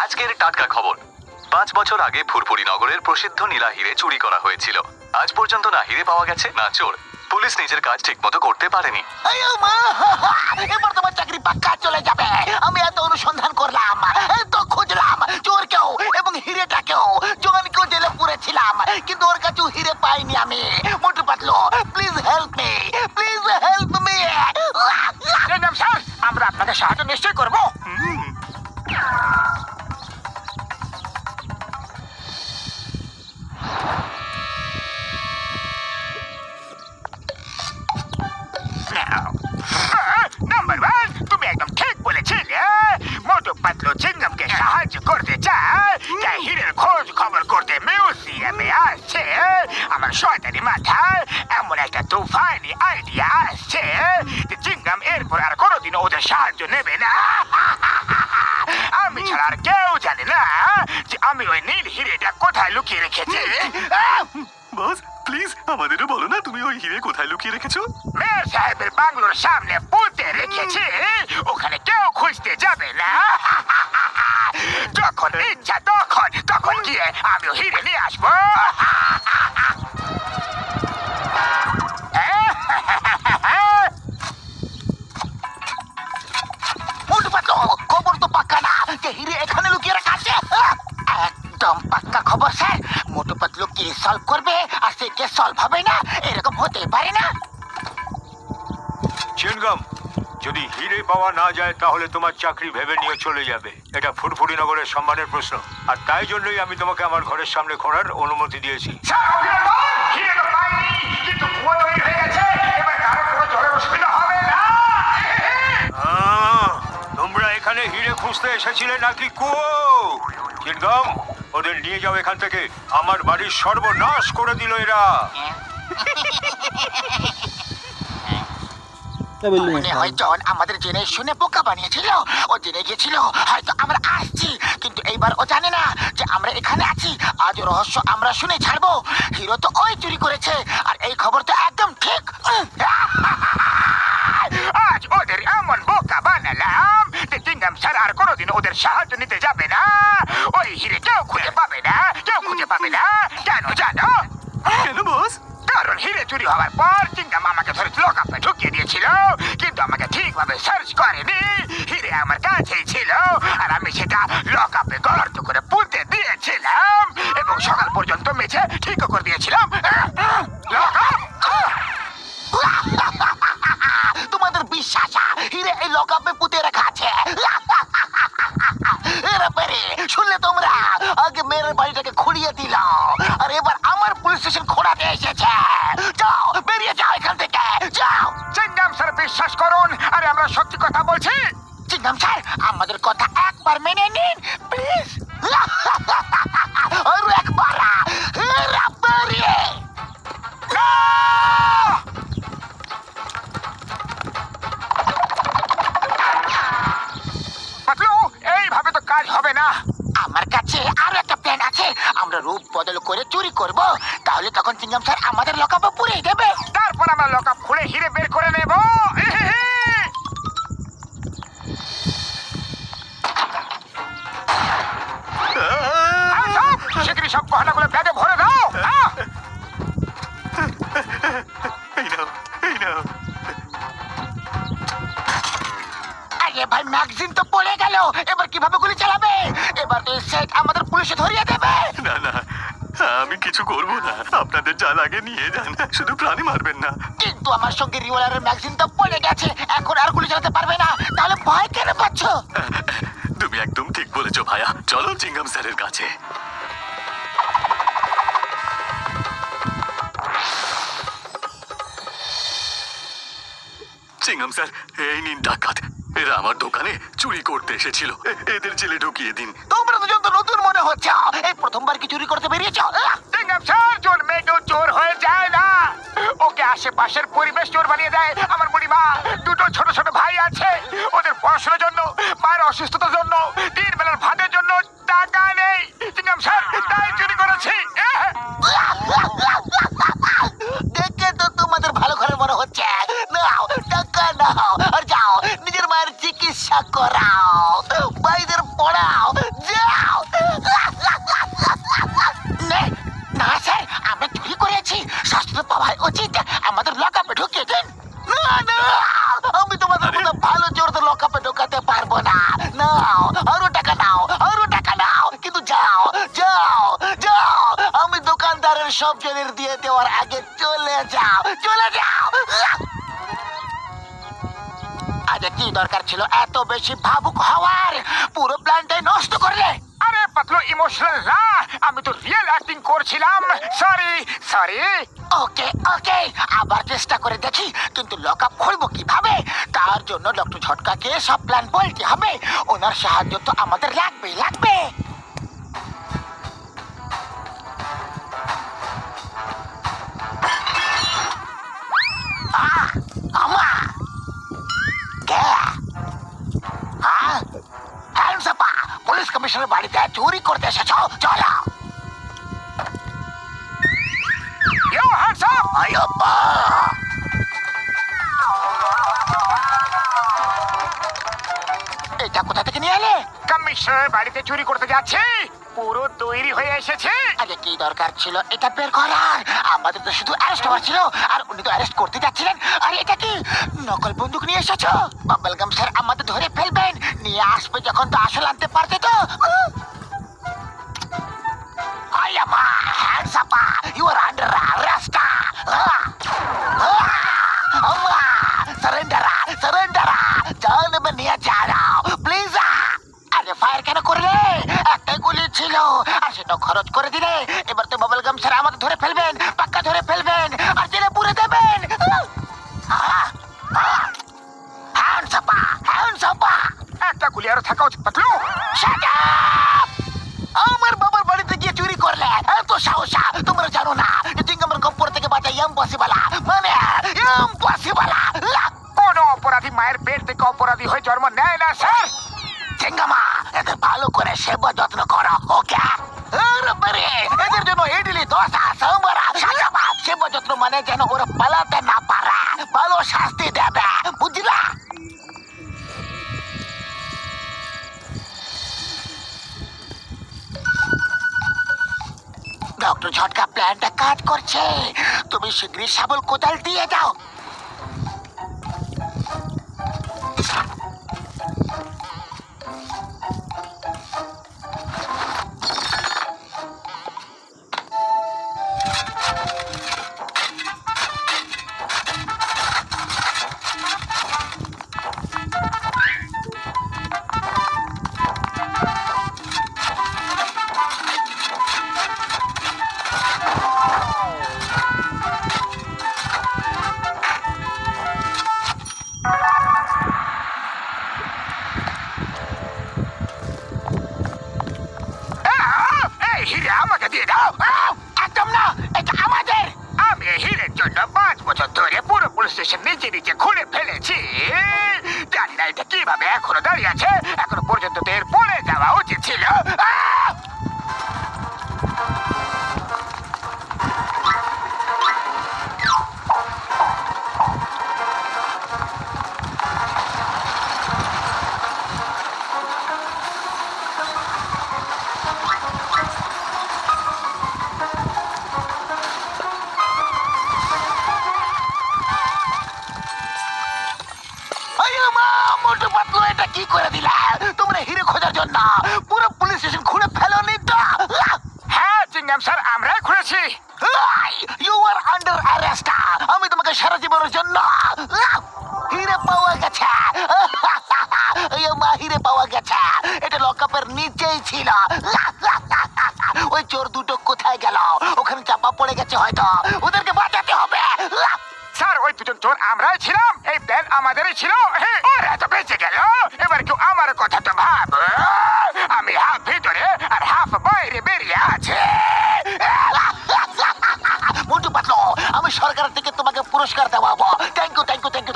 আজকের টাটকা খবর। 5 বছর আগে ফুরফুরি নগরের প্রসিদ্ধ নীলা হিরে চুরি করা হয়েছিল। আজ পর্যন্ত না হিরে পাওয়া গেছে না চোর। পুলিশ নিজের কাজ ঠিকমতো করতে পারেনি। এবার তোমার চাকরি পাক্কা চলে যাবে। আমি এত অনুসন্ধান করলাম, তো খুঁজলাম চোরকেও এবং হিরেটাকেও, জওয়ানকেও জেলে পুরেছিলাম, কিন্তু ওর কাছেও হিরে পাইনি আমি। Motu Patlu, please help me, please help me. Sir, আমরা আপনাকে সাহায্য নিশ্চয় করবো। নাম্বার ওয়ান, তুমি একদম ঠিক বলেছিলে। মোটু পাতলু চিংগামকে সাহায্য করতে চায়, তাই হিরের খোঁজ খবর করতে মিউজিয়ামে আসছে। আমার শয়তানি মাথায় এমন একটা তুফানি আইডিয়া আসছে যে চিংগাম এরপর আর কোনোদিনও ওদের সাহায্য নেবে না। আমি ছাড়া আর কেউ জানে না যে আমি ওই নীল হিরেটা কোথায় লুকিয়ে রেখেছি। বস, প্লিজ আমাদেরও বলো না তুমি ওই হিরে কোথায় লুকিয়ে রেখেছো। মেয়র সাহেবের বাংলোর সামনে পুঁতে রেখেছি, ওখানে কেউ খুঁজতে যাবে না। যখন ইচ্ছা তখন গিয়ে আমি হিরে নিয়ে আসবো। মোটু পাতলু, খবর তো পাক্কা না যে হিরে এখানে লুকিয়ে রাখা আছে? একদম পাক্কা খবর sir. Motu Patlu case solve করবে আর সে কেস সলভ হবে না, এরকম হতে পারে না। চিনগাম, যদি হিরে পাওয়া না যায় তাহলে তোমার চাকরি ভেবে নিয়ে চলে যাবে। এটা ফুরফুরি নগরের সম্মানের প্রশ্ন, আর তাই জন্যই আমি তোমাকে আমার ঘরের সামনে খোঁড়ার অনুমতি দিয়েছি। তোমরা এখানে হিরে খুঁজতে এসেছিলে নাকি কুয়ো? চিনগাম, ওদের নিয়ে যাও এখান থেকে। আমার বাড়ির সর্বনাশ করে দিল এরা। মনে হয় জন আমাদের জেনে শুনে বোকা বানিয়েছিল। ও জেনে গেছিল হয়তো আমরা আসছি, কিন্তু এইবার ও জানে না যে আমরা এখানে আছি। আজ রহস্য আমরা শুনে ছাড়বো। হিরো তো ওই চুরি করেছে, আর এই খবর তো একদম ঠিক। আজ ওদের এমন বোকা বানালাম যে চিংগাম স্যার আর কোনোদিন ওদের সাহায্য নিতে যাবে না। ওই হিরে কেউ খুঁজে পাবে না, কেউ খুঁজে পাবে না। কেন জানো? কেন বস? কারণ হিরে চুরি হওয়ার পর চিংগাম আমাকে ধরে লকআপে ঢুকিয়ে দিয়েছিল, কিন্তু আমাকে ঠিকভাবে সার্চ করেনি। হিরে আমার কাছেই ছিল, আর আমি সেটা লকআপে গর্ত করে পুঁতে দিয়েছিলাম এবং সকাল পর্যন্ত মেঝে ঠিক করে দিয়েছিলাম। তোমাদের বিশ্বাস হিরে এই লকআপে পুঁতে রাখা আছে? শুনলে তোমরা? আগে মেয়ের বাড়িটাকে খুঁড়িয়ে দিল, আর এবার আমার পুলিশ স্টেশন খোঁড়াতে এসেছে। যাও, বেরিয়ে যাও এখান থেকে, যাও। চিংগাম স্যার, বিশ্বাস করুন, আরে আমরা সত্যি কথা বলছি। চিংগাম স্যার, আমাদের কথা একবার মেনে নিন প্লিজ। আর একবার বেরিয়ে পাতলু, এইভাবে তো কাজ হবে না। আমার কাছে আরো একটা প্ল্যান আছে। আমরা রূপ বদল করে চুরি করব, তাহলে তখন চিংগাম স্যার আমাদের লকআপে পুড়িয়ে দেবে। তারপর আমরা লকআপ খুলে হিরে বের করে নেব। সেখানে সব গহনাগুলো ব্যাগে ভরে দাও। আরে ভাই, ম্যাগজিন তো পড়ে গেল, এবার কিভাবে গুলি চালাবে? এবার তো সেট আমাদের পুলিশে ধরিয়ে দেবে। না না, আমি কিছু করব না। আপনাদের যা লাগে নিয়ে যান, শুধু প্রাণী মারবেন না। কিন্তু আমার সঙ্গে রিভলভারের ম্যাগজিন তো পড়ে গেছে, এখন আর গুলি চালাতে পারবে না। তাহলে ভয় কেন পাচ্ছ? তুমি একদম ঠিক বলেছো ভাইয়া। চলো চিংগাম স্যারের কাছে। চিংগাম স্যার, এই নিন ডাকাত। এরা আমার দোকানে চুরি করতে এসেছিল, এদের জেলে ঢুকিয়ে দিন। তোমরা দুজন তো নতুন মনে হচ্ছে। এই প্রথমবার কি চুরি করতে বেরিয়েছ? চিংগাম স্যার, চোর মেয়েকেও চোর হয়ে যায় না, ওকে আশেপাশের পরিবেশ চোর বানিয়ে দেয়। আমার বুড়িমা, দুটো ছোট ছোট ভাই আছে, ওদের পড়াশোনার জন্য, মায়ের অসুস্থতার জন্য, 3 বেলার ভাতের জন্য টাকা নেই। চিংগাম স্যার, তাই চুরি করেছি। দেখে তো তোমাদের ভালো করে মনে হচ্ছে। নাও টাকা নাও, আর যাও নিজের মায়ের চিকিৎসা করাও, ভাইদের পড়াও, যাও। সব জনের দিয়ে দেওয়ার আগে চলে যাও, চলে যাও। আরে কি দরকার ছিল এত বেশি ভাবুক হওয়ার? পুরো প্ল্যানটাই নষ্ট করলে। আরে পাতলু ইমোশনাল না, আমি তো রিয়েল অ্যাক্টিং করছিলাম। Sorry sorry. ওকে ওকে, আবার চেষ্টা করে দেখি, কিন্তু লক আপ খুলবো কিভাবে? তার জন্য ডক্টর ঝটকাকে সব প্ল্যান বলতে হবে। ওনার সাহায্য তো আমাদের লাগবেই লাগবে। আমা কে? হ্যাঁ, হ্যান্ডস আপ! পুলিশ কমিশনার বাড়িতে চুরি করতে এসেছো? চলো। You hands up! আয়ব্বা! এটা কোথা থেকে নিয়ে এলে? কমিশনার বাড়িতে চুরি করতে যাচ্ছে, পুরো তৈরি হয়ে এসেছে। আরে কি দরকার ছিল এটা বের করার? আমাদের তো শুধু অ্যারেস্ট হওয়ার ছিল, আর উনি তো অ্যারেস্ট করতে যাচ্ছিলেন। আর এটা কি নকল বন্দুক নিয়ে এসেছো? বাবলগাম স্যার আমাদের ধরে ফেলবেন, নিয়ে আসবে যখন তো আসল আনতে পারতে তো। আয়ামা hands up! You are under arrest! Surrender surrender! জান মে নিয়ে যা রাও প্লিজ। আরে ফায়ার কেন করলে? একটাই গুলি ছিল, আর সেটা খরচ করে দিলে। এবার তো বাবলগাম স্যার আমাদের ধরে ফেলবেন, পাক্কা ধরে ফেলবেন, আর জেলে পুরে দেবেন। Hands up! Hands up! একটা গুলি আরো থাকা উচিত পাতলু। Shut up! আমার বাবার বাড়িতে গিয়ে চুরি করলে এত সাহসা? তোমরা জানো না চিঙ্গামের কপ্পর থেকে বাঁচা ইম্পসিবল, মানে ইম্পসিবল। কোন অপরাধী মায়ের পেট থেকে অপরাধী হয়ে জন্ম নেয় না স্যার। চিঙ্গামা, এদের ভালো করে সেবা যত্ন করো, ওকে? এদের জন্য ইডলি দোসা সাম্বারা সাজাবা। সেবা যত্ন মানে যেন ওরা পালাতে না পারে, ভালো শাস্তি দেবে, বুঝলা? ডক্টর ঝটকা প্ল্যানটা কাজ করছে। তুমি শীঘ্রই শাবল কোদাল দিয়ে দাও। এই হিরে আমাকে দিয়ে দাও। একদম না, এটা আমাদের। আমি এই হিরের জন্য 5 বছর ধরে পুরো পুলিশ স্টেশন নিজে নিজে খুলে ফেলেছি। জানি না এটা কিভাবে এখনো দাঁড়িয়ে আছে। এখনো পর্যন্ত তো এর পরে যাওয়া উচিত ছিল। মোটু পাতলু, এটা কি করে দিলা? তোমরা হিরে খোঁজার জন্য পুরো পুলিশ স্টেশন খুলে ফেলোনি তো? হ্যাঁ চিঙ্গাম স্যার, আমরাই খুলেছি। You are under arrest. আমি তোমাকে সারা জীবনের জন্য হিরে পাওয়া গেছে। হিরে পাওয়া গেছে, এটা লকআপের নিচেই ছিল। ওই চোর দুটো কোথায় গেল? ওখানে চাপা পড়ে গেছে হয়তো, ওদেরকে বাঁচাতে হবে। স্যার ওই দুজন চোর আমরাই ছিলাম, এই প্ল্যান আমাদেরই ছিল। ওরা তো বেঁচে গেল, এবার কেউ আমার কথা তো ভাব। আমি হাফ ভিতরে আর হাফ বাইরে বেরিয়ে আছে। মোটু পাতলু, আমি সরকার থেকে তোমাকে পুরস্কার দেওয়াবো। Thank you thank you thank you.